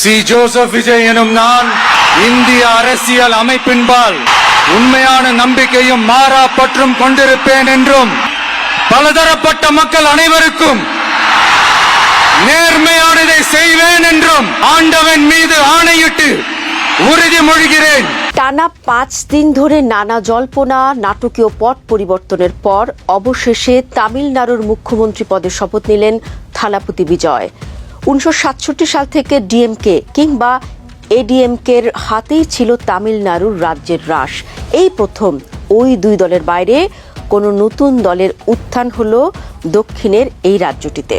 C Joseph Vijay எனும் நான் இந்திய அரசியல் அமைப்பின்பால் உண்மையான நம்பிக்கையும் மாறா பற்றும் கொண்டிருப்பேன் என்றும் பலதரப்பட்ட மக்கள் அனைவருக்கும் நேர்மையானதை செய்வேன் என்றும் ஆண்டவன் மீது ஆணையிட்டு উறுதிমொழிகிறேன்। টানা ৫ দিন ধরে নানা জল্পনা নাটকীয় পট পরিবর্তনের পর অবশেষে তামিলনাড়ুর মুখ্যমন্ত্রী পদে শপথ নিলেন থালাপতি বিজয়। ১৯৬৭ সাল থেকে ডিএমকে কিংবা এডিএমকের হাতেই ছিল তামিলনাড়ুর রাজ্যের রাশ। এই প্রথম ওই দুই দলের বাইরে কোনো নতুন দলের উত্থান হলো দক্ষিণের এই রাজ্যটিতে।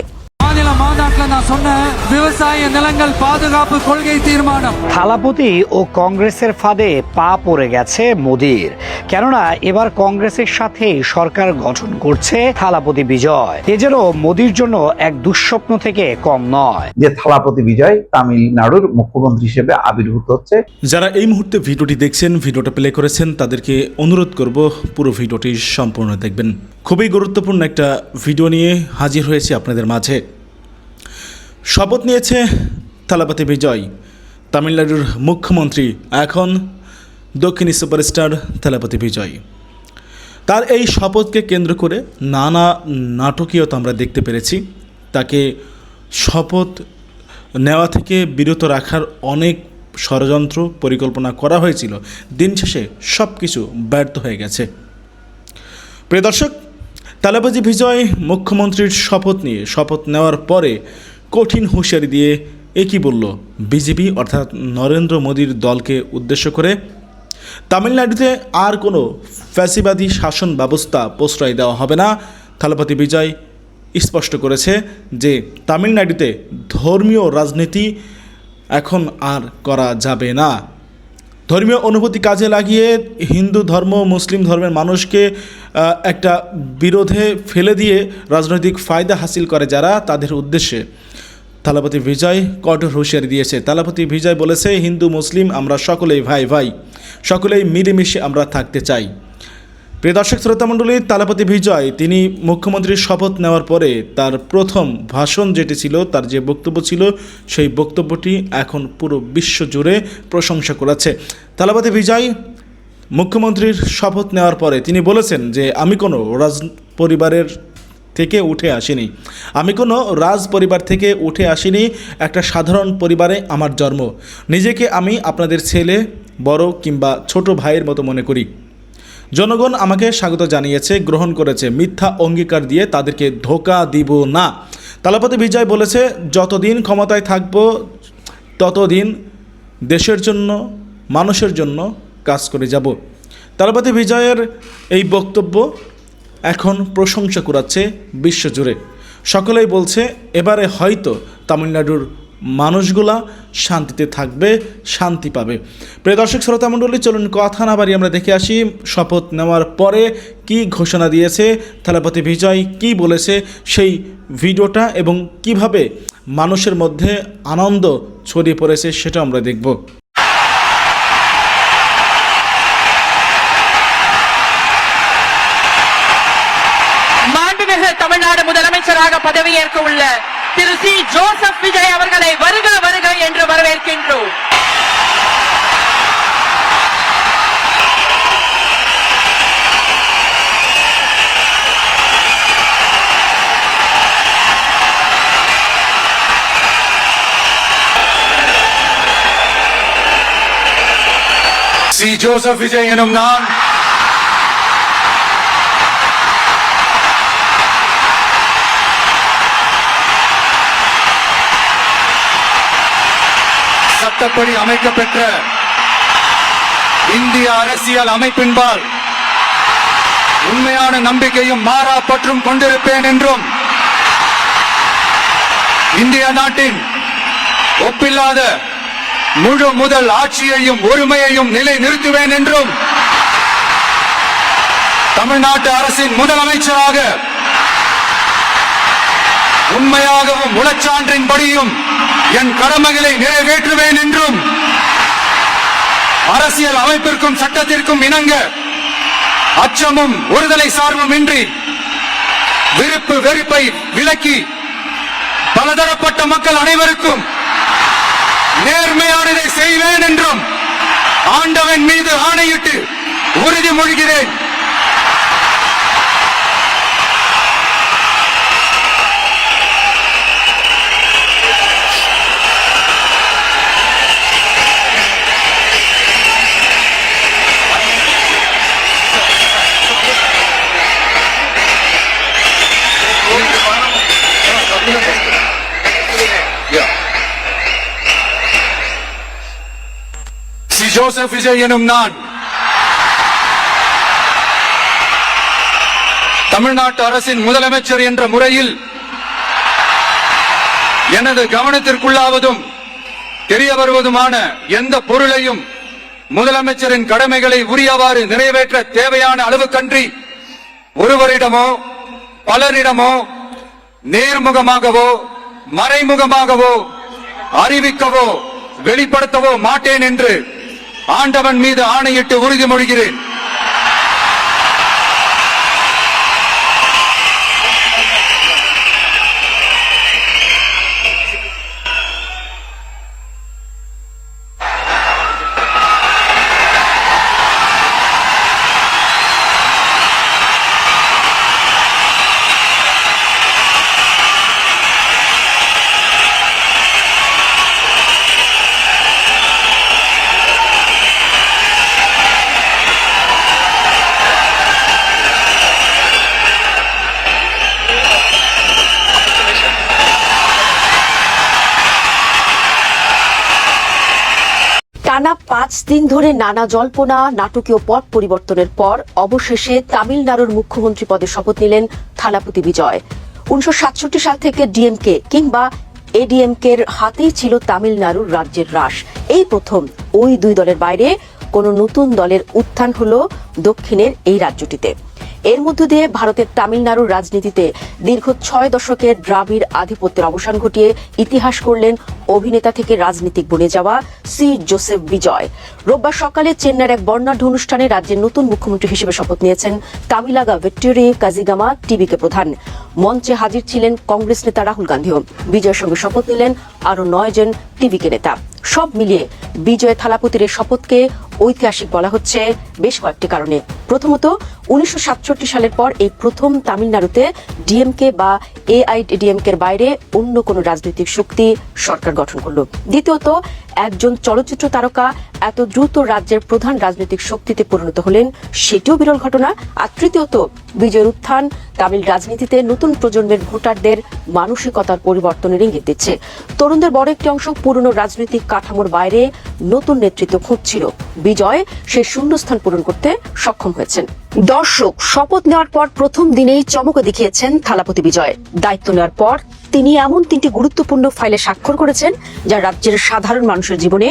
থালাপতি ও কংগ্রেসের ফাঁদে পা পড়ে গেছে মোদির, কেননা এবার কংগ্রেসের সাথে সরকার গঠন করছে থালাপতি বিজয়। এ যেন মোদির জন্য এক দুঃস্বপ্ন থেকে কম নয় যে থালাপতি বিজয় তামিলনাড়ুর মুখ্যমন্ত্রী হিসেবে আবির্ভূত হচ্ছে। যারা এই মুহূর্তে ভিডিওটি দেখছেন, ভিডিওটা প্লে করেছেন, তাদেরকে অনুরোধ করব পুরো ভিডিওটি সম্পূর্ণ দেখবেন। খুবই গুরুত্বপূর্ণ একটা ভিডিও নিয়ে হাজির হয়েছি আপনাদের মাঝে। শপথ নিয়েছে থালাপতি বিজয়, তামিলনাড়ুর মুখ্যমন্ত্রী এখন দক্ষিণী সুপারস্টার থালাপতি বিজয়। তার এই শপথকে কেন্দ্র করে নানা নাটকীয়তা আমরা দেখতে পেরেছি। তাকে শপথ নেওয়া থেকে বিরত রাখার অনেক ষড়যন্ত্র পরিকল্পনা করা হয়েছিল, দিন শেষে সব কিছু ব্যর্থ হয়ে গেছে। প্রিয় দর্শক, থালাপতি বিজয় মুখ্যমন্ত্রীর শপথ নেওয়ার পরে কঠিন হুঁশিয়ারি দিয়ে একই বলল বিজেপি অর্থাৎ নরেন্দ্র মোদীর দলকে উদ্দেশ্য করে, তামিলনাড়ুতে আর কোনো ফ্যাসিবাদী শাসন ব্যবস্থা প্রশ্রয় দেওয়া হবে না। থালাপতি বিজয় স্পষ্ট করেছে যে তামিলনাড়ুতে ধর্মীয় রাজনীতি এখন আর করা যাবে না। ধর্মীয় অনুভূতি কাজে লাগিয়ে হিন্দু ধর্ম মুসলিম ধর্মের মানুষকে একটা বিরোধে ফেলে দিয়ে রাজনৈতিক ফায়দা হাসিল করে যারা, তাদের উদ্দেশ্যে থালাপতি বিজয় কঠোর হুঁশিয়ারি দিয়েছে। থালাপতি বিজয় বলেছে, হিন্দু মুসলিম আমরা সকলেই ভাই ভাই, সকলেই মিলেমিশে আমরা থাকতে চাই। প্রিয় দর্শক শ্রোতামণ্ডলী, থালাপতি বিজয় তিনি মুখ্যমন্ত্রীর শপথ নেওয়ার পরে তার প্রথম ভাষণ যেটি ছিল, তার যে বক্তব্য ছিল, সেই বক্তব্যটি এখন পুরো বিশ্ব জুড়ে প্রশংসা করেছে। থালাপতি বিজয় মুখ্যমন্ত্রীর শপথ নেওয়ার পরে তিনি বলেছেন যে আমি কোনো পরিবারের থেকে উঠে আসিনি, আমি কোনো রাজ পরিবার থেকে উঠে আসিনি, একটা সাধারণ পরিবারে আমার জন্ম। নিজেকে আমি আপনাদের ছেলে, বড় কিংবা ছোট ভাইয়ের মতো মনে করি। জনগণ আমাকে স্বাগত জানিয়েছে, গ্রহণ করেছে, মিথ্যা অঙ্গীকার দিয়ে তাদেরকে ধোঁকা দিব না। থালাপতি বিজয় বলেছে, যতদিন ক্ষমতায় থাকব ততদিন দেশের জন্য মানুষের জন্য কাজ করে যাব। থালাপতি বিজয়ের এই বক্তব্য এখন প্রশংসা কুড়াচ্ছে বিশ্বজুড়ে। সকলেই বলছে এবারে হয়তো তামিলনাড়ুর মানুষগুলা শান্তিতে থাকবে, শান্তি পাবে। প্রিয় দর্শক শ্রোতামণ্ডলী, চলুন কথা না বাড়িয়ে আমরা দেখে আসি শপথ নেওয়ার পরে কি ঘোষণা দিয়েছে থালাপতি বিজয়, কি বলেছে সেই ভিডিওটা, এবং কিভাবে মানুষের মধ্যে আনন্দ ছড়িয়ে পড়েছে সেটা আমরা দেখব। தமிழ்நாடு முதலமைச்சராக பதவியேற்க உள்ள திரு சி ஜோசப் விஜய் அவர்களை வருக வருக என்று வரவேற்கின்றோம்। சி ஜோசப் விஜய் எனும் நான் சட்டப்படி அமைக்கப்பெற்ற இந்திய அரசியல் அமைப்பின்பால் உண்மையான நம்பிக்கையும் மாறா பற்றும் கொண்டிருப்பேன் என்றும் இந்திய நாட்டின் ஒப்பில்லாத முழு முதல் ஆட்சியையும் ஒருமையையும் நிலை நிறுத்துவேன் என்றும் தமிழ்நாட்டு அரசின் முதலமைச்சராக உண்மையாகவும் உளச்சான்றின்படியும் என் கடமைகளை நிறைவேற்றுவேன் என்றும் அரசியல் அமைப்பிற்கும் சட்டத்திற்கும் இணங்க அச்சமும் ஒருதலை சார்பும் இன்றி விருப்பு வெறுப்பை விலக்கி பலதரப்பட்ட மக்கள் அனைவருக்கும் நேர் செய்வேன் என்றும் ஆண்டவன் மீது ஆணையிட்டு உறுதிமொழிகிறேன். ஸ்ரீ ஜோசப் விஜய் எனும் நான் தமிழ்நாட்டு அரசின் முதலமைச்சர் என்ற முறையில் எனது கவனத்திற்குள்ளாவதும் தெரிய வருவதுமான எந்த பொருளையும் முதலமைச்சரின் கடமைகளை உரியவாறு நிறைவேற்ற தேவையான அளவுக்கன்றி ஒருவரிடமோ பலரிடமோ நேர்முகமாகவோ மறைமுகமாகவோ அறிவிக்கவோ வெளிப்படுத்தவோ மாட்டேன் என்று ஆண்டவன் மீது ஆணையிட்டு உறுதிமொழிகிறேன். টানা 5 দিন ধরে নানা জল্পনা নাটকীয় পট পরিবর্তনের পর অবশেষে তামিলনাড়ুর মুখ্যমন্ত্রী পদে শপথ নিলেন থালাপতি বিজয়। 1967 সাল থেকে ডিএমকে কিংবা এডিএমকে এর হাতেই ছিল তামিলনাড়ুর রাজ্যের রাশ। এই প্রথম ওই দুই দলের বাইরে কোন নতুন দলের উত্থান হলো দক্ষিণের এই রাজ্যটিতে। এর মধ্য দিয়ে ভারতের তামিলনাড়ুর রাজনীতিতে দীর্ঘ 6 দশকের দ্রাবিড় আধিপত্যের অবসান ঘটিয়ে ইতিহাস করলেন অভিনেতা থেকে রাজনীতিক বনে যাওয়া শ্রী জোসেফ বিজয়। রোববার সকালে চেন্নাইয়ের এক বর্ণাঢ্য অনুষ্ঠানে রাজ্যের নতুন মুখ্যমন্ত্রী হিসেবে শপথ নিয়েছেন তামিলাগা ভেট্টুরি কাজিগামা টিভিকে প্রধান। মঞ্চে হাজির ছিলেন কংগ্রেস নেতা রাহুল গান্ধীও। বিজয়ের সঙ্গে শপথ নিলেন আরো 9 জন টিভিকে নেতা। সব মিলিয়ে বিজয় থালাপতির এই শপথকে ঐতিহাসিক বলা হচ্ছে বেশ কয়েকটি কারণে। প্রথমত, 1967 সালের পর এই প্রথম তামিলনাড়ুতে ডিএমকে বা এআইডিএমকে এর বাইরে অন্য কোন রাজনৈতিক শক্তি সরকার গঠন করল। দ্বিতীয়ত, একজন চলচ্চিত্র তারকা এত দ্রুত রাজ্যের প্রধান রাজনৈতিক শক্তিতে পরিণত হলেন, সেটিও বিরল ঘটনা। আর তৃতীয়ত, বিজয়ের উত্থান তামিল রাজনীতিতে নতুন প্রজন্মের ভোটারদের মানসিকতার পরিবর্তনের ইঙ্গিত দিচ্ছে। তরুণদের বড় একটি অংশ পুরনো রাজনৈতিক কাঠামোর বাইরে নতুন নেতৃত্ব খুঁজছিল। বিজয় সেই শূন্যস্থান পূরণ করতে সক্ষম হয়েছেন। দর্শক, শপথ নেওয়ার পর প্রথম দিনেই চমক দেখিয়েছেন থালাপতি বিজয়। দায়িত্ব নেওয়ার পর তিনি এমন 3টি গুরুত্বপূর্ণ ফাইলে স্বাক্ষর করেছেন যা রাজ্যের সাধারণ মানুষের জীবনে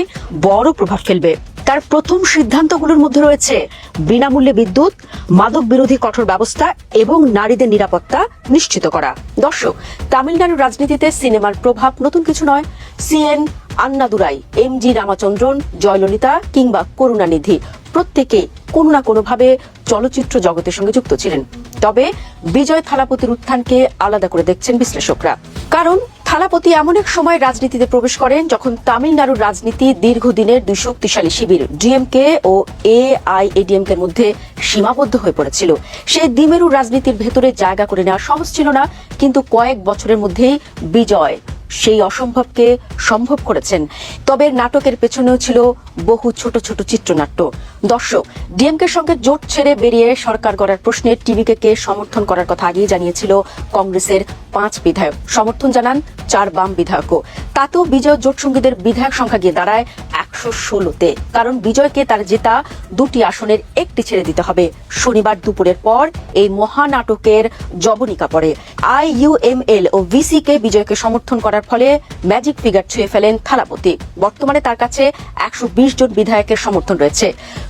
বড় প্রভাব ফেলবে। তার প্রথম সিদ্ধান্তগুলোর মধ্যে রয়েছে বিনামূল্যে বিদ্যুৎ, মাদক বিরোধী কঠোর ব্যবস্থা এবং নারীদের নিরাপত্তা নিশ্চিত করা। দর্শক, তামিলনাড়ুর রাজনীতিতে সিনেমার প্রভাব নতুন কিছু নয়। সিএন আন্নাদুরাই, এমজি রামাচন্দ্রন, জয়ললিতা কিংবা করুণানিধি প্রত্যেকেই কোনো না কোনোভাবে চলচ্চিত্র জগতের সঙ্গে যুক্ত ছিলেন। তবে বিজয় থালাপতির উত্থানকে আলাদা করে দেখছেন বিশ্লেষকরা। কারণ থালাপতি এমন এক সময় রাজনীতিতে প্রবেশ করেন যখন তামিলনাড়ুর রাজনীতি দীর্ঘদিনের দুই শক্তিশালী শিবির ডিএমকে ও এআইএডিএমকে এর মধ্যে সীমাবদ্ধ হয়ে পড়েছিল। সেই দ্বিমেরু রাজনীতির ভেতরে জায়গা করে নেওয়া সহজ ছিল না, কিন্তু কয়েক বছরের মধ্যেই বিজয় সেই অসম্ভবকে সম্ভব করেছেন। তবে নাটকের পেছনেও ছিল বহু ছোট ছোট চিত্রনাট্য। দর্শক, ডিএমকের সঙ্গে জোট ছেড়ে বেরিয়ে সরকার গড়ার প্রশ্নে টিভিকে সমর্থন করার কথা আগেই জানিয়েছিল কংগ্রেসের 5 বিধায়ক। সমর্থন জানান 4 বাম বিধায়কও। তাতেও বিজয় জোট সঙ্গীদের বিধায়ক সংখ্যা গিয়ে দাঁড়ায় 116-তে। কারণ বিজয়কে তার জেতা 2টি আসনের একটি ছেড়ে দিতে হবে। শনিবার দুপুরের পর এই মহানাটকের জবনিকা পড়ে। আইইউএমএল ও ভিসিকে বিজয়কে সমর্থন করার ফলে ম্যাজিক ফিগার ছুঁয়ে ফেলেন থালাপতি। বর্তমানে তার কাছে 120 জন বিধায়কের সমর্থন রয়েছে।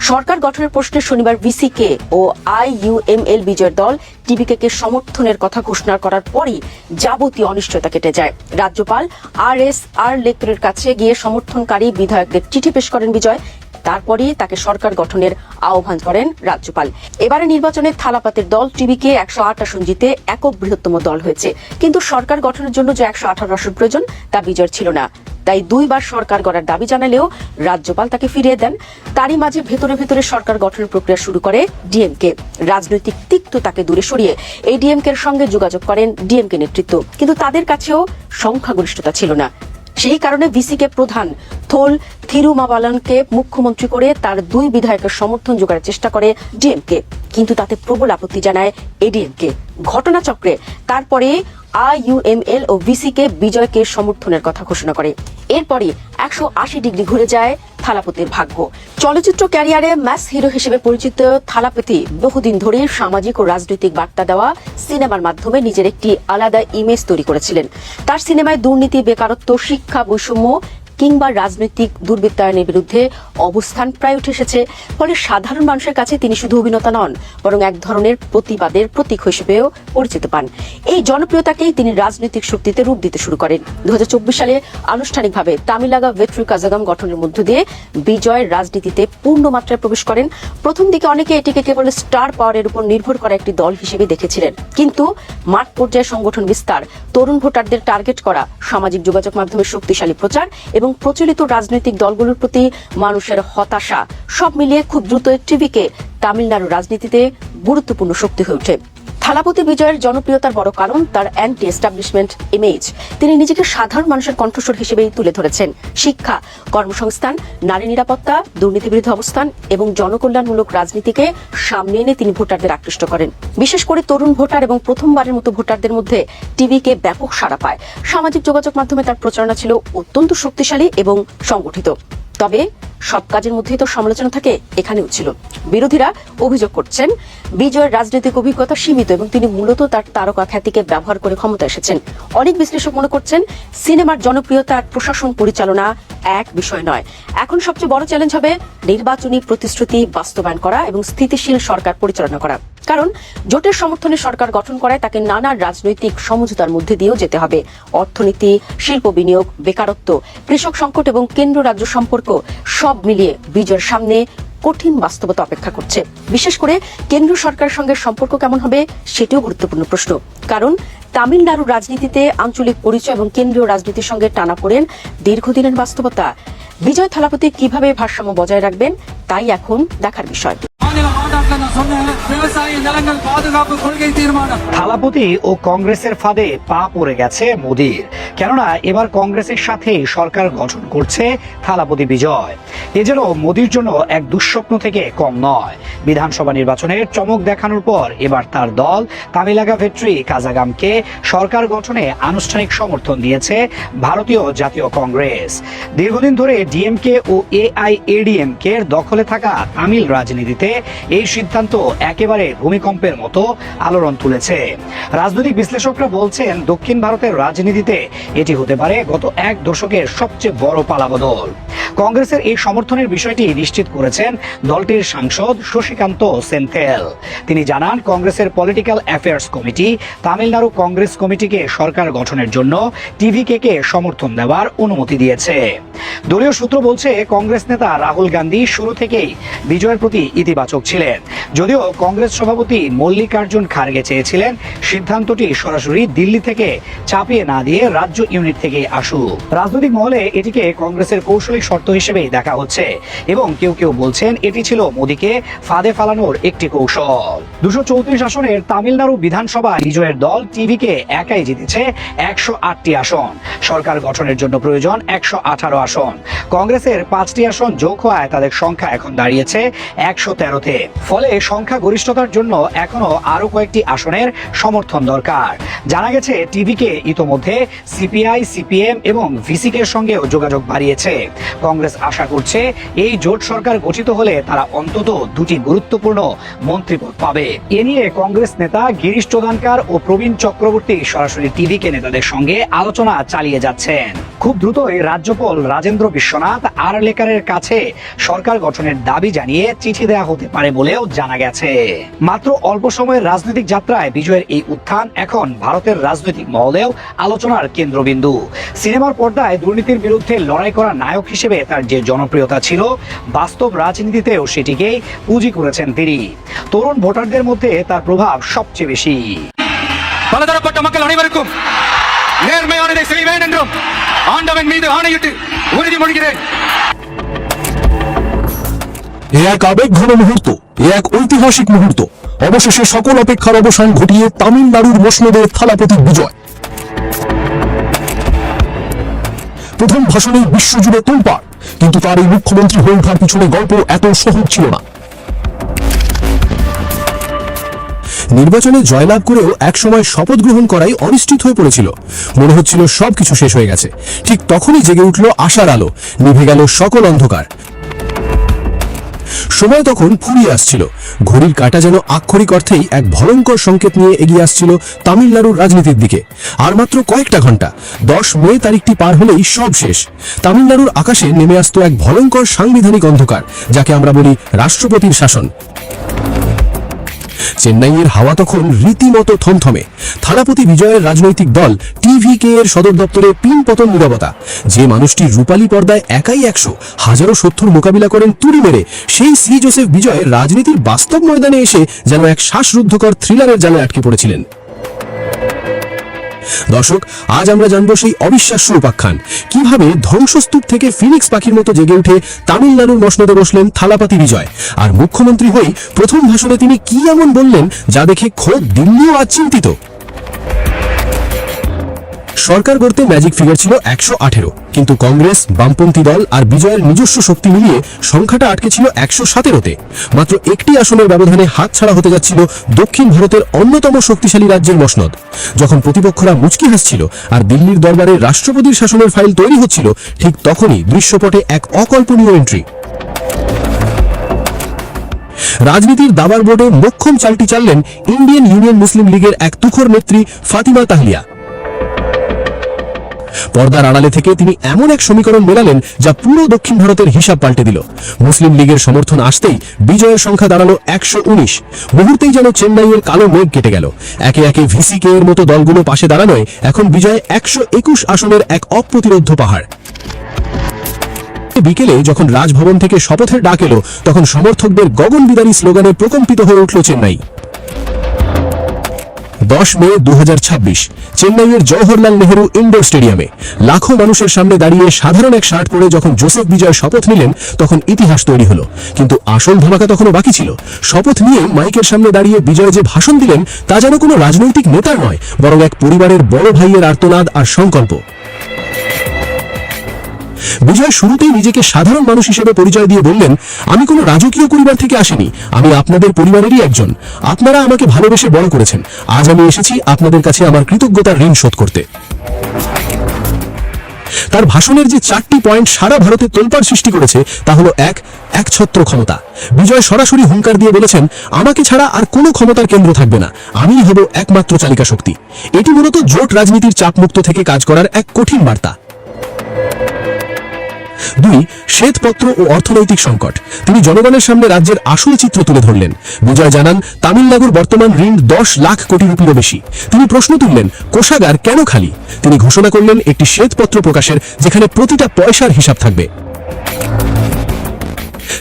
সরকার গঠনের প্রশ্নে শনিবার ভিসিকে ও আইইউএমএল বিজয়ের দল টিভিকে সমর্থনের কথা ঘোষণা করার পরই যাবতীয় অনিশ্চয়তা কেটে যায়। রাজ্যপাল আর লেকরের কাছে গিয়ে সমর্থনকারী বিধায়কদের চিঠি পেশ করেন বিজয়। তারপরই তাকে সরকার গঠনের আহ্বান করেন রাজ্যপাল। এবারে নির্বাচনে থালাপতির দল টিভিকে 108 আসন জিতে একক বৃহত্তম দল হয়েছে। কিন্তু সরকার গঠনের জন্য যে 118 আসন প্রয়োজন তা বিজয়ের ছিল না। তাই 2 বার সরকার গড়ার দাবি জানালেও রাজ্যপাল তাকে ফিরিয়ে দেন। তারই মাঝে ভেতরে ভেতরে সরকার গঠনের প্রক্রিয়া শুরু করে ডিএমকে। রাজনৈতিক তিক্ততাকে দূরে সরিয়ে এই ডিএমকে এর সঙ্গে যোগাযোগ করেন ডিএমকে নেতৃত্ব, কিন্তু তাদের কাছেও সংখ্যাগরিষ্ঠতা ছিল না। সেই কারণে ভিসিকে প্রধান থোল থিরুমাবালনকে মুখ্যমন্ত্রী করে তার 2 বিধায়কের সমর্থন জোগাড়ের চেষ্টা করে ডিএমকে, কিন্তু তাতে প্রবল আপত্তি জানায় এডিএমকে। ঘটনাচক্রে তারপরে আইইউএমএল ও ভিসিকে বিজয়কে সমর্থনের কথা ঘোষণা করে। এরপরই 180 ডিগ্রি ঘুরে যায় থালাপতির ভাগ্য। চলচ্চিত্র ক্যারিয়ারে ম্যাস হিরো হিসেবে পরিচিত থালাপতি বহুদিন ধরে সামাজিক ও রাজনৈতিক বার্তা দেওয়া সিনেমার মাধ্যমে নিজের একটি আলাদা ইমেজ তৈরি করেছিলেন। তার সিনেমায় দুর্নীতি, বেকারত্ব, শিক্ষা বৈষম্য কিংবা রাজনৈতিক দুর্বৃত্তায়নের বিরুদ্ধে অবস্থান প্রায় উঠে এসেছে। ফলে সাধারণ মানুষের কাছে তিনি শুধু অভিনেতা নন, বরং এক ধরনের প্রতিবাদের প্রতীক হিসেবেও পরিচিত পান। এই জনপ্রিয়তাকেই তিনি রাজনৈতিক শক্তিতে রূপ দিতে শুরু করেন। 2024 সালে আনুষ্ঠানিকভাবে তামিলাগা ভেট্রি কাজাগাম গঠনের মধ্য দিয়ে বিজয়ের রাজনীতিতে পূর্ণ মাত্রায় প্রবেশ করেন। প্রথম দিকে অনেকে এটিকে কেবল স্টার পাওয়ারের উপর নির্ভর করা একটি দল হিসেবে দেখেছিলেন, কিন্তু মাঠ পর্যায়ে সংগঠন বিস্তার, তরুণ ভোটারদের টার্গেট করা, সামাজিক যোগাযোগ মাধ্যমের শক্তিশালী প্রচার এবং প্রচলিত রাজনৈতিক দলগুলোর প্রতি মানুষের হতাশা সব মিলিয়ে খুব দ্রুত টিভিকে তামিলনাড়ু রাজনীতিতে গুরুত্বপূর্ণ শক্তি হয়ে ওঠে। থালাপতি বিজয়ের জনপ্রিয়তার বড় কারণ তার অ্যান্টি এস্টাবলিশমেন্ট ইমেজ। তিনি নিজেকে সাধারণ মানুষের কণ্ঠস্বর হিসেবেই তুলে ধরেছেন। শিক্ষা, কর্মসংস্থান, নারী নিরাপত্তা, দুর্নীতি বিরোধী অবস্থান এবং জনকল্যাণমূলক রাজনীতিকে সামনে এনে তিনি ভোটারদের আকৃষ্ট করেন। বিশেষ করে তরুণ ভোটার এবং প্রথমবারের মতো ভোটারদের মধ্যে টিভিকে ব্যাপক সাড়া পায়। সামাজিক যোগাযোগ মাধ্যমে তার প্রচারণা ছিল অত্যন্ত শক্তিশালী এবং সংগঠিত। তবে সব কাজের মধ্যেই তো সমালোচনা থাকে, এখানেও ছিল। বিরোধীরা অভিযোগ করছেন বিজয়ের রাজনৈতিক অভিজ্ঞতা সীমিত এবং তিনি মূলত তার তারকা খ্যাতিকে ব্যবহার করে ক্ষমতা এসেছেন। অনেক বিশ্লেষক মনে করছেন সিনেমার জনপ্রিয়তা আর প্রশাসন পরিচালনা এক বিষয় নয়। এখন সবচেয়ে বড় চ্যালেঞ্জ হবে নির্বাচনী প্রতিশ্রুতি বাস্তবায়ন করা এবং স্থিতিশীল সরকার পরিচালনা করা। কারণ জোটের সমর্থনে সরকার গঠন করায় তাকে নানা রাজনৈতিক সমঝোতার মধ্যে দিয়েও যেতে হবে। অর্থনীতি, শিল্প বিনিয়োগ, বেকারত্ব, কৃষক সংকট এবং কেন্দ্র রাজ্য সম্পর্ক সব মিলিয়ে বিজয়ের সামনে কঠিন বাস্তবতা অপেক্ষা করছে। বিশেষ করে কেন্দ্রীয় সরকারের সঙ্গে সম্পর্ক কেমন হবে সেটিও গুরুত্বপূর্ণ প্রশ্ন। কারণ তামিলনাড়ুর রাজনীতিতে আঞ্চলিক পরিচয় এবং কেন্দ্রীয় রাজনীতির সঙ্গে টানাপোড়েন দীর্ঘদিনের বাস্তবতা। বিজয় থালাপতি কিভাবে ভারসাম্য বজায় রাখবেন তাই এখন দেখার বিষয়। থালাপতি ও কংগ্রেসের ফাঁদে পা পড়ে গেছে মোদীর। কেননা এবার কংগ্রেসের সাথে সরকার গঠন করছে থালাপতি বিজয়। এ যেন মোদীর জন্য এক দুঃস্বপ্ন থেকে কম নয়। বিধানসভা নির্বাচনের চমক দেখানোর পর এবার তার দল তামিলাগা ভেট্রি কাজাগামকে সরকার গঠনে আনুষ্ঠানিক সমর্থন দিয়েছে ভারতীয় জাতীয় কংগ্রেস। দীর্ঘদিন ধরে ডিএমকে ও এআইএডিএমকে এর দখলে থাকা তামিল রাজনীতিতে এই সিদ্ধান্ত একেবারে ভূমিকম্পের মতো আলোড়ন তুলেছে। রাজনৈতিক বিশ্লেষকরা বলছেন দক্ষিণ ভারতের রাজনীতিতে এটি হতে পারে গত 1 দশকের সবচেয়ে বড় পালাবদল। কংগ্রেসের এই সমর্থনের বিষয়টি নিশ্চিত করেছেন দলটির সাংসদ শশীকান্ত সেন্থেল। তিনি জানান কংগ্রেসের political affairs committee Tamil Nadu Congress কমিটিকে সরকার গঠনের জন্য টিভিকে সমর্থন দেওয়ার অনুমতি দিয়েছে। দলীয় সূত্র বলছে কংগ্রেস নেতা রাহুল গান্ধী শুরু থেকেই বিজয়ের প্রতি ইতিবাচক ছিলেন, যদিও কংগ্রেস সভাপতি মল্লিকার্জুন খার্গে চেয়েছিলেন সিদ্ধান্তটি সরাসরি দিল্লি থেকে চাপিয়ে না দিয়ে রাজ্য ইউনিট থেকে আসুক। রাজনৈতিক মহলে এটিকে কংগ্রেসের কৌশলী শর্ত হিসেবেই দেখা হচ্ছে এবং কেউ কেউ বলছেন এটি ছিল মোদীকে ফাঁদে ফালানোর একটি কৌশল। 234 আসনের তামিলনাড়ু বিধানসভা বিজয়ের দল টিভিকে একাই জিতেছে 108টি আসন। সরকার গঠনের জন্য প্রয়োজন 118 আসন। কংগ্রেসের 5টি আসন যোগ হওয়ায় তাদের সংখ্যা এখন দাঁড়িয়েছে 113-তে। ফলে সংখ্যা গরিষ্ঠতার জন্য এখনো আরো কয়েকটি আসনের সমর্থন দরকার। জানা গেছে টিভিকে ইতোমধ্যে সিপিআই, সিপিএম এবং ভিসিকের সঙ্গেও যোগাযোগ বাড়িয়েছে। কংগ্রেস আশা করছে এই জোট সরকার গঠিত হলে তারা অন্তত 2টি গুরুত্বপূর্ণ মন্ত্রীপদ পাবে। এ নিয়ে কংগ্রেস নেতা গিরিশ চোদানকার ও প্রবীণ চক্রবর্তী সরাসরি টিভিকে নেতাদের সঙ্গে আলোচনা চালিয়ে যাচ্ছেন। খুব দ্রুতই রাজ্যপাল রাজেন্দ্র বিশ্বনাথ আরলেকারের কাছে সরকার গঠনের দাবি জানিয়ে চিঠি দেওয়া হতে পারে বলেও জানা গেছে। মাত্র অল্প সময়ের রাজনৈতিক যাত্রায় বিজয়ের এই উত্থান এখন ভারতের রাজনৈতিক মহলেও আলোচনার কেন্দ্রবিন্দু। সিনেমার পর্দায় দুর্নীতির বিরুদ্ধে লড়াই করা নায়ক হিসেবে তার যে জনপ্রিয়তা ছিল, বাস্তব রাজনীতিতেও সেটিকেই পুঁজি করেছেন তিনি। তরুণ ভোটারদের মধ্যে তার প্রভাব সবচেয়ে বেশি। பலதரப்பட்ட மக்கள் அனைவருக்கும் நேர்மையானதை செய்வேன் என்றும் ஆண்டவன் மீது ஆணையிட்டு உறுதிமொழிகிறேன்। এ এক আবেগঘন মুহূর্ত, এ এক ঐতিহাসিক মুহূর্ত। অবশেষে সকল অপেক্ষার অবসান ঘটিয়ে তামিলনাড়ুর মসনদে থালাপতির বিজয়। প্রথম ভাষণে বিশ্বজুড়ে তোলপাড়, কিন্তু তার এই মুখ্যমন্ত্রী হয়ে ওঠার পিছনে গল্প এত সহজ ছিল না। নির্বাচনে জয়লাভ করেও একসময় শপথ গ্রহণ করাই অনিশ্চিত হয়ে পড়েছিল। মনে হচ্ছিল সবকিছু শেষ হয়ে গেছে। ঠিক তখনই জেগে উঠল আশার আলো, নিভে গেল সকল অন্ধকার। সময় তখন ফুরিয়ে আসছিল। ঘড়ির কাঁটা যেন আক্ষরিক অর্থেই এক ভয়ঙ্কর সংকেত নিয়ে এগিয়ে আসছিল তামিলনাড়ুর রাজনীতির দিকে। আর মাত্র কয়েকটা ঘন্টা, 10 মে তারিখটি পার হলেই সব শেষ। তামিলনাড়ুর আকাশে নেমে আসতো এক ভয়ঙ্কর সাংবিধানিক অন্ধকার, যাকে আমরা বলি রাষ্ট্রপতির শাসন। চেন্নাইয়ের হাওয়া তখন রীতিমতো থমথমে। থালাপতি বিজয়ের রাজনৈতিক দল টিভিকে এর সদর দপ্তরে পিন পতন নীরবতা। যে মানুষটি রূপালী পর্দায় একাই 100 হাজারো শত্রুর মোকাবিলা করেন তুড়ি মেরে, সেই শ্রী জোসেফ বিজয় রাজনীতির বাস্তব ময়দানে এসে যেন এক শ্বাসরুদ্ধকর থ্রিলারের জালে আটকে পড়েছিলেন। দর্শক, আজ আমরা জানবো সেই অবিশ্বাস্য উপাখ্যান, কিভাবে ধ্বংসস্তূপ থেকে ফিনিক্স পাখির মতো জেগে উঠে তামিলনাড়ুর মসনদে বসলেন থালাপতি বিজয়। আর মুখ্যমন্ত্রী হয়ে প্রথম ভাষণে তিনি কি এমন বললেন যা দেখে খোদ দিল্লিও আজ চিন্তিত। সরকার গড়তে ম্যাজিক ফিগার ছিল 118, কিন্তু কংগ্রেস, বামপন্থী দল আর বিজয়ের নিজস্ব শক্তি মিলিয়ে সংখ্যাটা আটকে ছিল 117-তে। মাত্র একটি আসনের ব্যবধানে হাতছাড়া হতে যাচ্ছিল দক্ষিণ ভারতের অন্যতম শক্তিশালী রাজ্যের মসনদ। যখন প্রতিপক্ষরা মুচকি হাসছিল আর দিল্লির দরবারে রাষ্ট্রপতির শাসনের ফাইল তৈরি হচ্ছিল, ঠিক তখনই দৃশ্যপটে এক অকল্পনীয় এন্ট্রি। রাজনীতির দাবার বোর্ডে মোক্ষম চালটি চাললেন ইন্ডিয়ান ইউনিয়ন মুসলিম লীগের এক তুখোর নেত্রী ফাতিমা তাহলিয়া। পর্দার আড়ালে থেকে তিনি এমন এক সমীকরণ মেলালেন যা পুরো দক্ষিণ ভারতের হিসাব পাল্টে দিল। মুসলিম লীগের সমর্থন আসতেই বিজয়ের সংখ্যা দাঁড়ালো 119। মুহূর্তেই যেন চেন্নাইয়ের কালো মেঘ কেটে গেল। একে একে ভিসিকে এর মতো দলগুলো পাশে দাঁড়ানোয় এখন বিজয় 121 আসনের এক অপ্রতিরোধ্য পাহাড়। বিকেলে যখন রাজভবন থেকে শপথের ডাক এলো, তখন সমর্থকদের গগনবিদারী স্লোগানে প্রকম্পিত হয়ে উঠল চেন্নাই। 10 মে 2026 চেন্নাইয়ের জওহরলাল নেহেরু ইনডোর স্টেডিয়ামে লাখো মানুষের সামনে দাঁড়িয়ে সাধারণ এক শার্ট পরে যখন জোসেফ বিজয় শপথ নিলেন, তখন ইতিহাস তৈরি হলো। কিন্তু আসল ধামাকা তখনও বাকি ছিল। শপথ নিয়ে মাইকের সামনে দাঁড়িয়ে বিজয় যে ভাষণ দিলেন, তা যেন কোনো রাজনৈতিক নেতার নয়, বরং এক পরিবারের বড় ভাইয়ের আর্তনাদ আর সংকল্প। বিজয় শুরুতেই নিজেকে সাধারণ মানুষ হিসেবে পরিচয় দিয়ে বললেন, আমি কোনো রাজকীয় পরিবার থেকে আসিনি, আমি আপনাদের পরিবারেরই একজন। আপনারা আমাকে ভালোবেসে বড় করেছেন। আজ আমি এসেছি আপনাদের কাছে আমার কৃতজ্ঞতার ঋণ শোধ করতে। তার ভাষণের যে 4টি পয়েন্ট সারা ভারতে তোলপাড় সৃষ্টি করেছে, তা হলো একছত্র ক্ষমতা। বিজয় সরাসরি হুঙ্কার দিয়ে বলেছেন, আমাকে ছাড়া আর কোনো ক্ষমতার কেন্দ্র থাকবে না, আমিই হব একমাত্র চালিকা শক্তি। এটি মূলত জোট রাজনীতির চাপমুক্ত থেকে কাজ করার এক কঠিন বার্তা। 2. শ্বেতপত্র ও অর্থনৈতিক সংকট। তিনি জনগণের সামনে রাজ্যের আসল চিত্র তুলে ধরলেন। বিজয় জানান, তামিলনাড়ুর বর্তমান ঋণ 10 লাখ কোটি রুপিরও বেশি। তিনি প্রশ্ন তুললেন, কোষাগার কেন খালি? তিনি ঘোষণা করলেন একটি শ্বেতপত্র প্রকাশের, যেখানে প্রতিটা পয়সার হিসাব থাকবে।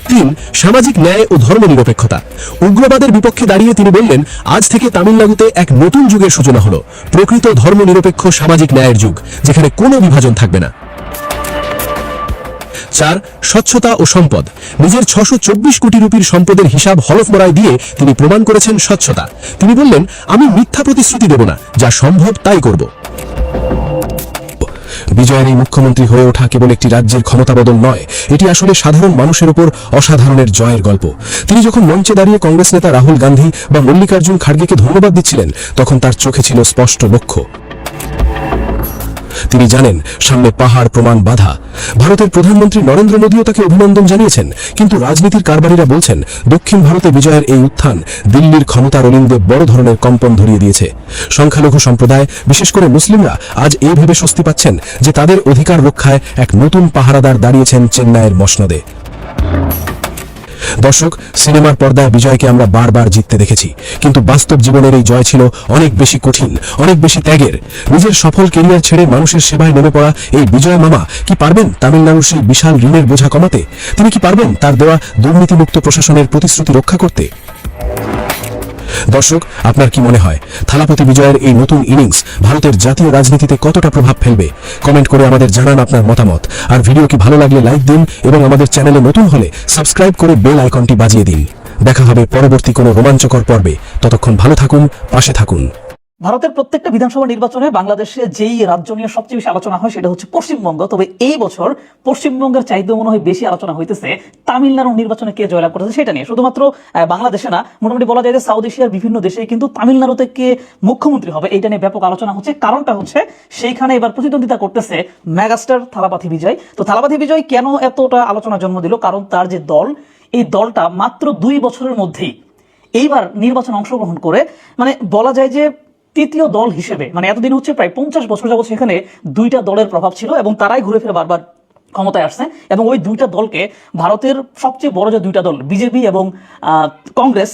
3. সামাজিক ন্যায় ও ধর্মনিরপেক্ষতা। উগ্রবাদের বিপক্ষে দাঁড়িয়ে তিনি বললেন, আজ থেকে তামিলনাড়ুতে এক নতুন যুগের সূচনা হলো, প্রকৃত ধর্মনিরপেক্ষ সামাজিক ন্যায়ের যুগ, যেখানে কোনো বিভাজন থাকবে না। 4. স্বচ্ছতা ও সম্পদ। নিজের 624 কোটি রুপির সম্পদের হিসাব হলফনামায় দিয়ে তিনি প্রমাণ করেছেন স্বচ্ছতা। তিনি বললেন, আমি মিথ্যা প্রতিশ্রুতি দেব না, যা সম্ভব তাই করব। বিজয়ের এই মুখ্যমন্ত্রী হয়ে ওঠা কেবল একটি রাজ্যের ক্ষমতা বদল নয়, এটি আসলে সাধারণ মানুষের উপর অসাধারণের জয়ের গল্প। তিনি যখন মঞ্চে দাঁড়িয়ে কংগ্রেস নেতা রাহুল গান্ধী বা মল্লিকার্জুন খাড়গেকে ধন্যবাদ দিচ্ছিলেন, তখন তার চোখে ছিল স্পষ্ট লক্ষ্য। তিনি জানেন সামনে পাহাড় প্রমাণ বাধা। ভারতের প্রধানমন্ত্রী নরেন্দ্র মোদীও তাকে অভিনন্দন জানিয়েছেন, কিন্তু রাজনীতির কারবারিরা বলছেন দক্ষিণ ভারতে বিজয়ের এই উত্থান দিল্লির ক্ষমতার অলিন্দে বড় ধরনের কম্পন ধরিয়ে দিয়েছে। সংখ্যালঘু সম্প্রদায়, বিশেষ করে মুসলিমরা, আজ এই ভেবে স্বস্তি পাচ্ছেন যে তাদের অধিকার রক্ষায় এক নতুন পাহারাদার দাঁড়িয়েছেন চেন্নাইয়ের মসনদে। দর্শক, সিনেমার পর্দায় বিজয়কে আমরা বারবার জিততে দেখেছি, কিন্তু বাস্তব জীবনের এই জয় ছিল অনেক বেশি কঠিন, অনেক বেশি ত্যাগের। নিজের সফল কেরিয়ার ছেড়ে মানুষের সেবায় নেমে পড়া এই বিজয় মামা কি পারবেন তামিলনাড়ুর সেই বিশাল ঋণের বোঝা কমাতে? তিনি কি পারবেন তার দেওয়া দুর্নীতিমুক্ত প্রশাসনের প্রতিশ্রুতি রক্ষা করতে? দর্শক, আপনার কি মনে হয় থালাপতি বিজয়ের এই নতুন ইনিংস ভারতের জাতীয় রাজনীতিতে কতটা প্রভাব ফেলবে? কমেন্ট করে আমাদের জানান আপনার মতামত। আর ভিডিও কি ভালো লাগলে লাইক দিন এবং আমাদের চ্যানেলে নতুন হলে সাবস্ক্রাইব করে বেল আইকনটি বাজিয়ে দিন। দেখা হবে পরবর্তী কোনো রোমাঞ্চকর পর্বে। ততক্ষণ ভালো থাকুন, পাশে থাকুন। ভারতের প্রত্যেকটা বিধানসভা নির্বাচনে বাংলাদেশে যেই রাজ্য নিয়ে সবচেয়ে বেশি আলোচনা হয় সেটা হচ্ছে পশ্চিমবঙ্গ। তবে এই বছর পশ্চিমবঙ্গের চাইতে মনে হয় বেশি আলোচনা হইতেছে তামিলনাড়ুর নির্বাচনে কে জয়লাভ করেছে সেটা নিয়ে। শুধুমাত্র বাংলাদেশে না, মোটামুটি বলা যায় যে সাউথ এশিয়ার বিভিন্ন দেশে কিন্তু তামিলনাড়ুতে কে মুখ্যমন্ত্রী হবে এইটা নিয়ে ব্যাপক আলোচনা হচ্ছে। কারণটা হচ্ছে সেইখানে এবার প্রতিদ্বন্দ্বিতা করতেছে মেগাস্টার থালাপতি বিজয়। তো থালাপতি বিজয় কেন এতটা আলোচনা জন্ম দিল? কারণ তার যে দল, এই দলটা মাত্র 2 বছরের মধ্যেই এইবার নির্বাচনে অংশগ্রহণ করে মানে বলা যায় যে তৃতীয় দল হিসেবে, মানে এতদিন হচ্ছে প্রায় 50 বছর যাবত সেখানে 2টা দলের প্রভাব ছিল এবং তারাই ঘুরে ফিরে বারবার ক্ষমতায় আসছে। এবং ওই 2টা দলকে ভারতের সবচেয়ে বড় যে 2টা দল বিজেপি এবং কংগ্রেস,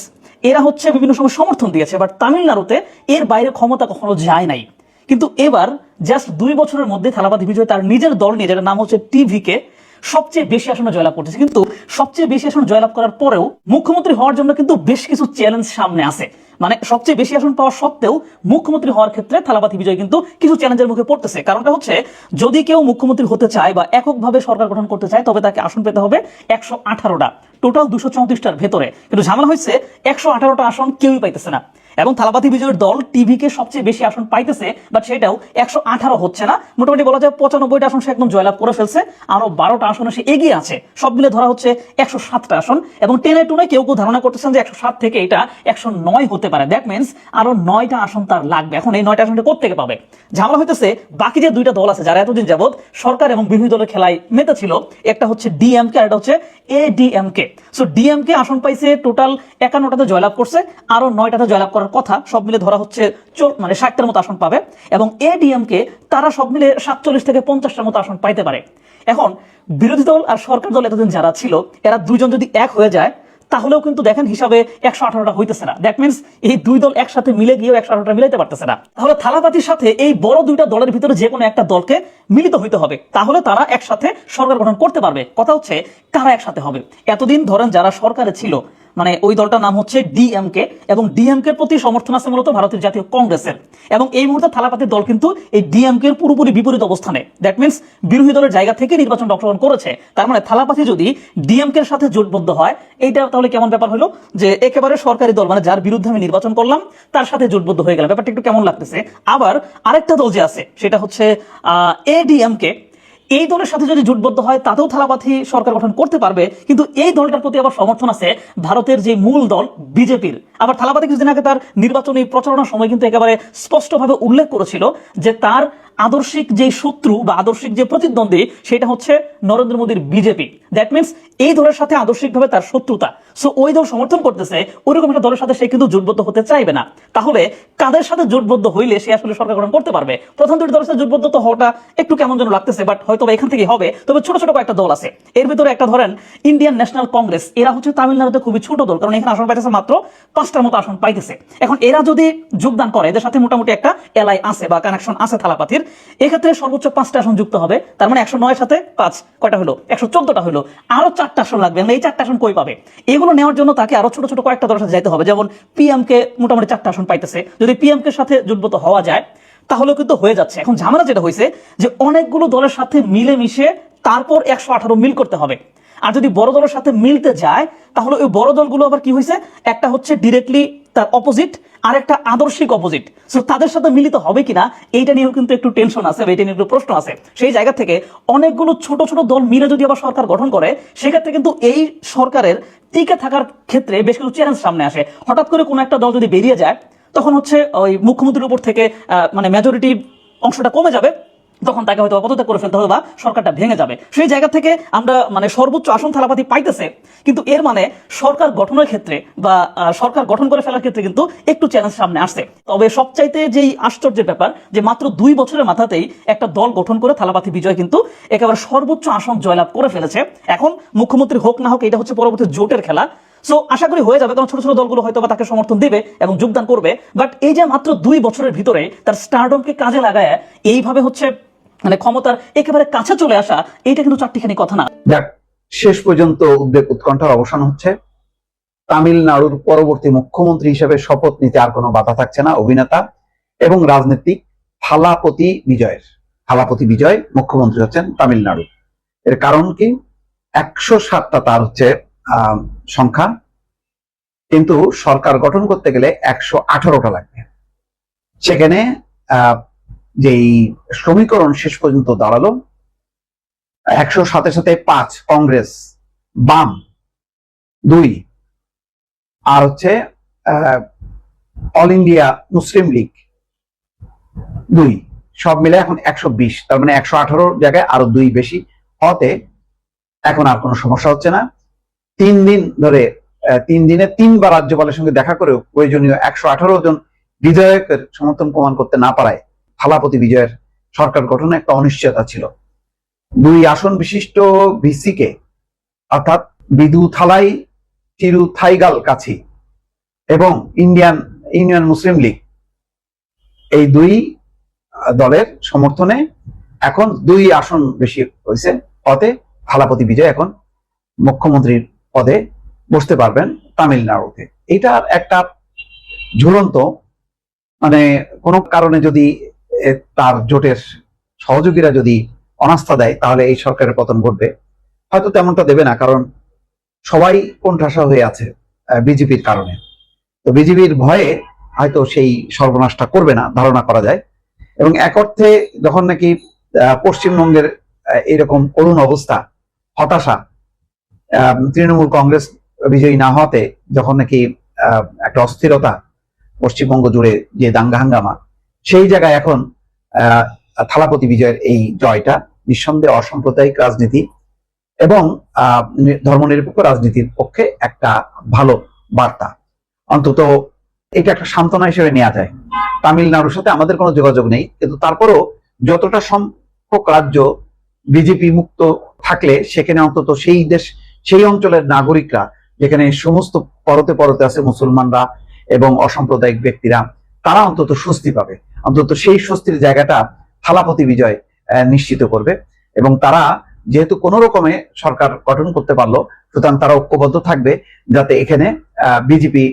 এরা হচ্ছে বিভিন্ন সময় সমর্থন দিয়েছে। বাট তামিলনাড়ুতে এর বাইরে ক্ষমতা কখনো যায় নাই। কিন্তু এবার জাস্ট 2 বছরের মধ্যে থালাপতি বিজয় তার নিজের দল নিয়ে, যেটার নাম হচ্ছে টিভিকে, সবচেয়ে বেশি আসনে জয়লাভ করতেছে। কিন্তু সবচেয়ে বেশি আসন জয়লাভ করার পরেও মুখ্যমন্ত্রী হওয়ার জন্য কিন্তু বেশ কিছু চ্যালেঞ্জ সামনে আছে। মানে সবচেয়ে বেশি আসন পাওয়া সত্ত্বেও মুখ্যমন্ত্রী হওয়ার ক্ষেত্রে থালাপতি বিজয় কিন্তু কিছু চ্যালেঞ্জের মুখে পড়তেছে। কারণটা হচ্ছে, যদি কেউ মুখ্যমন্ত্রী হতে চায় বা এককভাবে সরকার গঠন করতে চায় তবে তাকে আসন পেতে হবে 118টা, টোটাল 234টার ভেতরে। কিন্তু ঝামেলা হচ্ছে 118টা আসন কেউই পাইতেছে না। এবং থালাপতি বিজয়ের দল টিভিকে সবচেয়ে বেশি আসন পাইতেছে, বাট সেটাও 118 হচ্ছে না। মোটামুটি বলা যায় 95টা আসন সে একদম জয়লাভ করে ফেলছে। আরো 12টা আসনে সে এগিয়ে আছে। সব মিলে ধরা হচ্ছে 107টা আসন। এবং টেনে টুনে কেউ কেউ ধারণা করতেছেন যে 107 থেকে এটা 109 হতে পারে। দ্যাট মিনস আরো 9টা আসন তার লাগবে। এখন এই 9টা আসনটা কোত্থেকে পাবে? ঝামেলা হইতেছে বাকি যে 2টা দল আছে যারা এতদিন যাবত সরকার এবং বিরোধী দলের খেলায় মেতে ছিল, একটা হচ্ছে ডিএমকে আর একটা হচ্ছে এডিএমকে। সো ডিএমকে আসন পাইছে টোটাল 51টাতে জয়লাভ করছে, আরো 9টাতে জয়লাভ করার কথা। সব মিলে ধরা হচ্ছে মানে 60টার মতো আসন পাবে। এবং এডিএমকে তারা সব মিলে 47 থেকে 50টার মতো আসন পাইতে পারে। এখন বিরোধী দল আর সরকার দল এতদিন যারা ছিল, এরা দুইজন যদি এক হয়ে যায় তাহলেও কিন্তু দেখেন হিসাবে 118টা হইতেছে না। দ্যাট মিনস এই 2 দল একসাথে মিলে গিয়েও 118টা মিলাইতে পারতেছে না। তাহলে থালাপাতির সাথে এই বড় 2টা দলের ভিতরে যে কোনো একটা দলকে মিলিত হইতে হবে, তাহলে তারা একসাথে সরকার গঠন করতে পারবে। কথা হচ্ছে কারা একসাথে হবে? এতদিন ধরেন যারা সরকারে ছিল, মানে ওই দলটার নাম হচ্ছে ডিএমকে, এবং ডিএমকে এর প্রতি সমর্থন আছে মূলত ভারতের জাতীয় কংগ্রেসের। এবং এই মুহূর্তে থালাপাতির দল কিন্তু এই ডিএমকে এর পুরোপুরি বিপরীত অবস্থানে। দ্যাট মিনস বিরোধী দলের জায়গা থেকে নির্বাচন অংশগ্রহণ করেছে। তার মানে থালাপাতি যদি ডিএমকে এর সাথে জোটবদ্ধ হয়, এইটা তাহলে কেমন ব্যাপার হলো যে একেবারে সরকারি দল, মানে যার বিরুদ্ধে আমি নির্বাচন করলাম তার সাথে জোটবদ্ধ হয়ে গেলাম। ব্যাপারটা একটু কেমন লাগতেছে? আবার আরেকটা দল যে আছে সেটা হচ্ছে এডিএমকে। এই দলের সাথে যদি জোটবদ্ধ হয় তাতেও থালাপাতি সরকার গঠন করতে পারবে। কিন্তু এই দলটার প্রতি আবার সমর্থন আছে ভারতের যে মূল দল বিজেপির। আবার থালাপাতি কিছুদিন আগে তার নির্বাচনী প্রচারণার সময় কিন্তু একেবারে স্পষ্টভাবে উল্লেখ করেছিল যে তার আদর্শিক যে শত্রু বা আদর্শিক যে প্রতিদ্বন্দ্বী সেটা হচ্ছে নরেন্দ্র মোদীর বিজেপি। দ্যাট মিনস এই দলের সাথে আদর্শিকভাবে তার শত্রুতা। সো ওই দল সমর্থন করতেছে, ওইরকম একটা দলের সাথে সে কিন্তু জোটবদ্ধ হতে চাইবে না। তাহলে কাদের সাথে জোটবদ্ধ হইলে সে আসলে সরকার গঠন করতে পারবে? প্রথম 2টি দলের সাথে জোটবদ্ধ তো হওয়াটা একটু কেমন যেন লাগতেছে, বাট হয়তো এখান থেকেই হবে। তবে ছোট ছোট কয়েকটা দল আছে। এর ভিতরে একটা ধরেন ইন্ডিয়ান ন্যাশনাল কংগ্রেস। এরা হচ্ছে তামিলনাড়ুতে খুবই ছোট দল, কারণ এখানে আসন পাইতেছে মাত্র 5টার মতো আসন পাইতেছে। এখন এরা যদি যোগদান করে, এদের সাথে মোটামুটি একটা এলাই আছে বা কানেকশন আছে থালাপাতির, এক্ষেত্রে সর্বোচ্চ 5টা আসন যুক্ত হবে। তার মানে 109 সাথে 5 কয়টা হলো? 114টা হলো। আরো 4টা আসন লাগবে। এই 4টা আসন কই পাবে? এগুলো নেওয়ার জন্য তাকে আরো ছোট ছোট কয়েকটা দলের সাথে যাইতে হবে। যেমন পিএমকে মোটামুটি 4টা আসন পাইতেছে। যদি পিএমকে এর সাথে জোটবদ্ধ হওয়া যায় তাহলেও কিন্তু হয়ে যাচ্ছে। এখন ঝামেলা যেটা হয়েছে যে অনেকগুলো দলের সাথে মিলে মিশে তারপর 118 মিল করতে হবে। আর যদি বড় দলের সাথে মিলতে যায় তাহলে ওই বড় দলগুলো আবার কি হয়েছে, একটা হচ্ছে ডিরেক্টলি তার অপোজিট আর একটা আদর্শিক অপোজিট। সো তাদের সাথে মিলিত হবে কিনা এইটা নিয়েও কিন্তু একটু টেনশন আছে, এটা নিয়ে একটু প্রশ্ন আছে। সেই জায়গা থেকে অনেকগুলো ছোট ছোট দল মিলে যদি আবার সরকার গঠন করে, সেক্ষেত্রে কিন্তু এই সরকারের টিকে থাকার ক্ষেত্রে বেশ কিছু চ্যালেঞ্জ সামনে আসে। হঠাৎ করে কোনো একটা দল যদি বেরিয়ে যায় তখন হচ্ছে ওই মুখ্যমন্ত্রীর উপর থেকে মানে মেজরিটি অংশটা কমে যাবে, তখন তাকে হয়তো পদত্যাগ করে ফেলতে হবে বা সরকারটা ভেঙে যাবে। সেই জায়গা থেকে আমরা মানে সর্বোচ্চ আসন থালাপাতি পাইতেছে, কিন্তু এর মানে সরকার গঠনের ক্ষেত্রে বা সরকার গঠন করে ফেলার ক্ষেত্রে কিন্তু একটু চ্যালেঞ্জ সামনে আসছে। তবে সবচাইতে যেই আশ্চর্যের ব্যাপার যে মাত্র 2 বছরের মাথাতেই একটা দল গঠন করে থালাপাতি বিজয় কিন্তু একেবারে সর্বোচ্চ আসন জয়লাভ করে ফেলেছে। এখন মুখ্যমন্ত্রী হোক না হোক এটা হচ্ছে পরবর্তী জোটের খেলা। সো আশা করি হয়ে যাবে, কারণ ছোট ছোট দলগুলো হয়তো বা তাকে সমর্থন দিবে এবং যোগদান করবে। বাট এই যে মাত্র 2 বছরের ভিতরে তার স্টারডমকে কাজে লাগায় এইভাবে হচ্ছে মানে ক্ষমতার একেবারে কাছে চলে আসা, এটা কিন্তু চারটিখানি কথা না। যাক, শেষ পর্যন্ত উদ্বেগ উৎকণ্ঠার অবসান হচ্ছে। তামিলনাড়ুর পরবর্তী মুখ্যমন্ত্রী হিসেবে শপথ নিতে আর কোনো বাধা থাকছে না অভিনেতা এবং রাজনীতিক থালাপতি বিজয়ের। থালাপতি বিজয় মুখ্যমন্ত্রী হচ্ছেন তামিলনাড়ু। এর কারণ কি? 107টা তার হচ্ছে সংখ্যা, কিন্তু সরকার গঠন করতে গেলে 118টা লাগবে। সেখানে যেই সমীকরণ শেষ পর্যন্ত দাঁড়ালো 107-এর সাথে 5 কংগ্রেস, বাম 2 আর হচ্ছে অল ইন্ডিয়া মুসলিম লীগ 2, সব মিলে এখন 120। তার মানে 118 জায়গায় আরো 2 বেশি হতে এখন আর কোনো সমস্যা হচ্ছে না। 3 দিন ধরে 3 দিনে 3 বার রাজ্যপালের সঙ্গে দেখা করেও প্রয়োজনীয় 118 জন বিধায়কের সমর্থন প্রমাণ করতে না পারায় থালাপতি বিজয়ের সরকার গঠনে একটা অনিশ্চয়তা ছিল। 2 আসন বিশিষ্ট ভিসিকে অর্থাৎ বিদু থালাই চিরু থাইগাল কাছি এবং ইন্ডিয়ান ইউনিয়ন মুসলিম লীগ, এই 2 দলের সমর্থনে এখন 2 আসন বেশি হয়েছে। অতে থালাপতি বিজয় এখন মুখ্যমন্ত্রীর পদে বসতে পারবেন তামিলনাড়ুতে। এটার একটা ঝুলন্ত মানে কোনো কারণে যদি তার জোটের সহযোগীরা যদি অনাস্থা দেয় তাহলে এই সরকারের পতন ঘটবে। হয়তো তেমনটা দেবে না, কারণ সবাই কোণঠাসা হয়ে আছে বিজেপির কারণে। তো বিজেপির ভয়ে হয়তো সেই সর্বনাশটা করবে না ধারণা করা যায়। এবং এক অর্থে যখন নাকি পশ্চিমবঙ্গের এরকম করুণ অবস্থা, হতাশা, তৃণমূল কংগ্রেস বিজয়ী না হওয়াতে যখন নাকি একটা অস্থিরতা পশ্চিমবঙ্গ জুড়ে যে দাঙ্গা হাঙ্গামা, সেই জায়গায় এখন থালাপতি বিজয়ের এই জয়টা নিঃসন্দেহে অসাম্প্রদায়িক রাজনীতি এবং ধর্মনিরপেক্ষ রাজনীতির পক্ষে একটা ভালো বার্তা। অন্তত এটা একটা সান্ত্বনা হিসেবে নেওয়া যায়। তামিলনাড়ুর সাথে আমাদের কোনো যোগাযোগ নেই, কিন্তু তারপরও যতটা সংখ্যক রাজ্য বিজেপি মুক্ত থাকলে সেখানে অন্তত সেই দেশ, সেই অঞ্চলের নাগরিকরা, যেখানে সমস্ত পরতে পরতে আছে মুসলমানরা এবং অসাম্প্রদায়িক ব্যক্তিরা, তারা অন্তত স্বস্তি পাবে। অন্তত সেই স্বস্তির জায়গাটা থালাপতি বিজয় নিশ্চিত করবে। এবং তারা যেহেতু কোনো রকমে সরকার গঠন করতে পারলো, সুতরাং তারা ঐক্যবদ্ধ থাকবে যাতে এখানে বিজেপি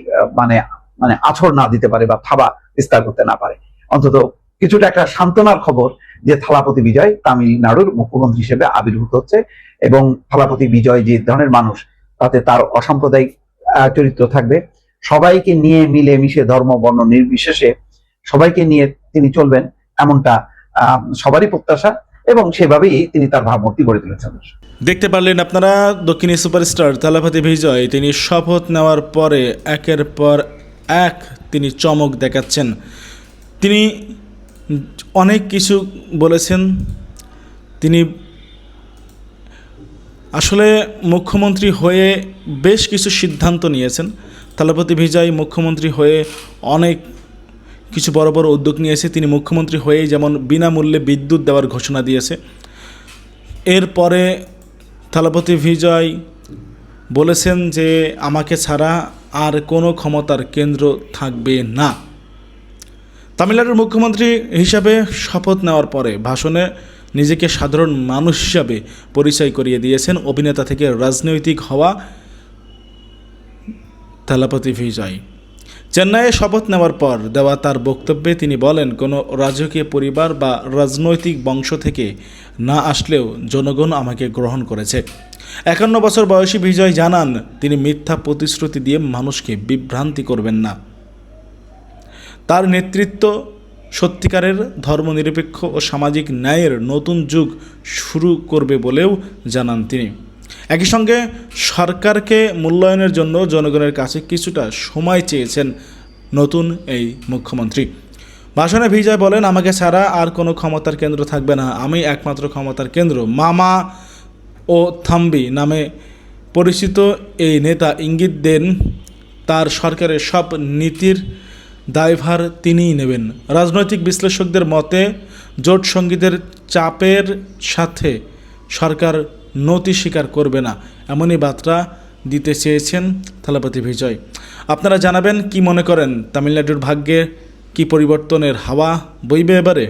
মানে আছড় না দিতে পারে বা থাবা বিস্তার করতে না পারে। অন্তত কিছুটা একটা সান্ত্বনার খবর যে থালাপতি বিজয় তামিলনাড়ুর মুখ্যমন্ত্রী হিসেবে আবির্ভূত হচ্ছে। এবং থালাপতি বিজয় যে ধরনের মানুষ, তাতে তার অসাম্প্রদায়িক চরিত্র থাকবে। সবাইকে নিয়ে মিলে মিশে ধর্ম বর্ণ নির্বিশেষে সবাইকে নিয়ে তিনি চলবেন, এমনটা সবারই প্রত্যাশা এবং সেভাবেই তিনি তার ভাবমূর্তি গড়ে তুলেছেন। দেখতে পারলেন আপনারা দক্ষিণী সুপারস্টার থালাপতি বিজয় তিনি শপথ নেওয়ার পরে একের পর এক তিনি চমক দেখাচ্ছেন। তিনি অনেক কিছু বলেছেন। তিনি আসলে মুখ্যমন্ত্রী হয়ে বেশ কিছু সিদ্ধান্ত নিয়েছেন। থালাপতি বিজয় মুখ্যমন্ত্রী হয়ে অনেক কিছু বড় বড় উদ্যোগ নিয়েছে। তিনি মুখ্যমন্ত্রী হয়েই যেমন বিনামূল্যে বিদ্যুৎ দেওয়ার ঘোষণা দিয়েছে। এরপরে থালাপতি বিজয় বলেছেন যে আমাকে ছাড়া আর কোনো ক্ষমতার কেন্দ্র থাকবে না। তামিলনাড়ুর মুখ্যমন্ত্রী হিসাবে শপথ নেওয়ার পরে ভাষণে নিজেকে সাধারণ মানুষ হিসাবে পরিচয় করিয়ে দিয়েছেন অভিনেতা থেকে রাজনৈতিক হওয়া থালাপতি বিজয়। চেন্নাইয়ে শপথ নেওয়ার পর দেওয়া তার বক্তব্যে তিনি বলেন, কোনো রাজকীয় পরিবার বা রাজনৈতিক বংশ থেকে না আসলেও জনগণ আমাকে গ্রহণ করেছে। 51 বছর বয়সী বিজয় জানান তিনি মিথ্যা প্রতিশ্রুতি দিয়ে মানুষকে বিভ্রান্তি করবেন না। তার নেতৃত্ব সত্যিকারের ধর্মনিরপেক্ষ ও সামাজিক ন্যায়ের নতুন যুগ শুরু করবে বলেও জানান তিনি। একই সঙ্গে সরকারকে মূল্যায়নের জন্য জনগণের কাছে কিছুটা সময় চেয়েছেন নতুন এই মুখ্যমন্ত্রী। ভাষণে বিজয় বলেন, আমাকে ছাড়া আর কোনো ক্ষমতার কেন্দ্র থাকবে না, আমি একমাত্র ক্ষমতার কেন্দ্র। মামা ও থাম্বি নামে পরিচিত এই নেতা ইঙ্গিত দেন তার সরকারের সব নীতির দায়ভার তিনিই নেবেন। রাজনৈতিক বিশ্লেষকদের মতে জোট সঙ্গীদের চাপের সাথে সরকার নতি স্বীকার করবে না, এমনই বার্তা দিতে চেয়েছেন থালাপতি বিজয়। আপনারা জানাবেন কি মনে করেন, তামিলনাড়ুর ভাগ্যে কি পরিবর্তনের হাওয়া বইবে এবারে?